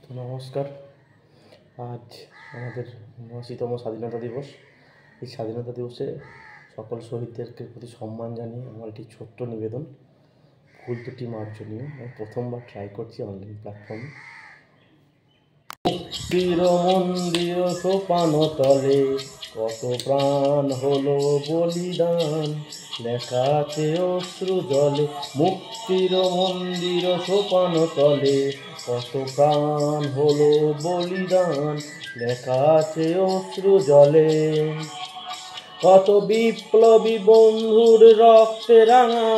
নমস্কার। আজ আমাদের ৭৯তম স্বাধীনতা দিবস। এই স্বাধীনতা দিবসে সকল শহীদদেরকে প্রতি সম্মান জানিয়ে আমার একটি ছোট্ট নিবেদন, ফুল দুটি মার্জনীয়। আমি প্রথমবার ট্রাই করছি অনলাইন প্ল্যাটফর্মে। মুক্তির মন্দির সোপান তলে কত প্রাণ হলো বলিদান, লেখা আছে অশ্রু জলে। মুক্তির মন্দির সোপান তলে কত প্রাণ হলো বলিদান, লেখা আছে অশ্রু জলে। কত বিপ্লবী বন্ধুর রক্তে রাঙা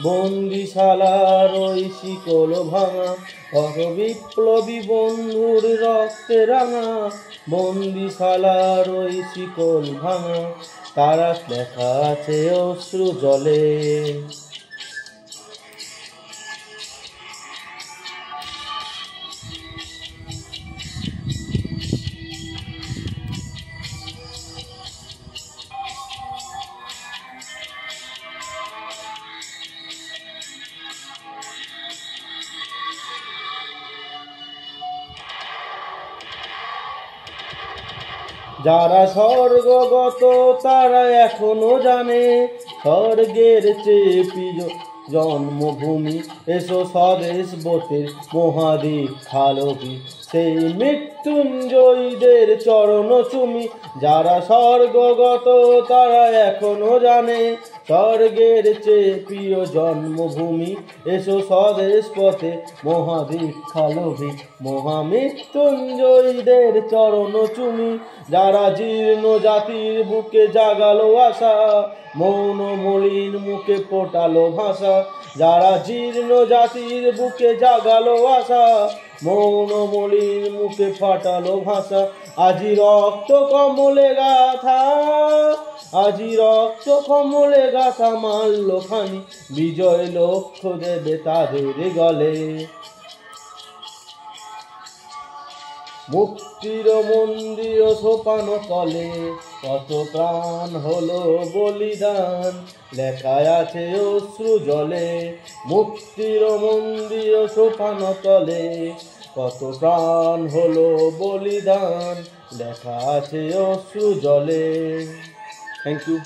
বন্দিশালার ওই শিকল ভাঙা। কত বিপ্লবী বন্ধুর রক্তে রাঙা বন্দিশালার ওই শিকল ভাঙা, তারা লেখা আছে অশ্রু জলে। যারা স্বর্গগত তারা এখনো জানে স্বর্গের চেয়ে প্রিয় জন্মভূমি। এসো স্বদেশ ব্রতের মহাদীক্ষা লবি, সেই মৃত্যুঞ্জয়ীদের চরণ চুমি। যারা স্বর্গগত তারা এখনো জানে স্বর্গের চেয়ে প্রিয় জন্মভূমি। এসো স্বদেশ পথে মহাদীক্ষা লবি, মহামৃত্যুঞ্জয়ীদের চরণ চুমি। যারা জীর্ণ জাতির বুকে জাগালো আশা, মৌন মলিন মুখে ফোটালো ভাষা। যারা জীর্ণ জাতির বুকে জাগালো আশা, মৌন মলিন মুখে ফাটালো ভাষা। আজি রক্ত কমলে গাথা, আজি রক্ত কমলে গাথা মাল্য খানি, বিজয় লক্ষ্য দেবে তাদের গলে। মুক্তির মন্দির সোপান তলে কত প্রাণ হলো বলিদান, লেখায় আছে অশ্রু জলে। মুক্তির মন্দির সোপান তলে কত প্রাণ হলো বলিদান, লেখা আছে অশ্রু জলে। Thank you.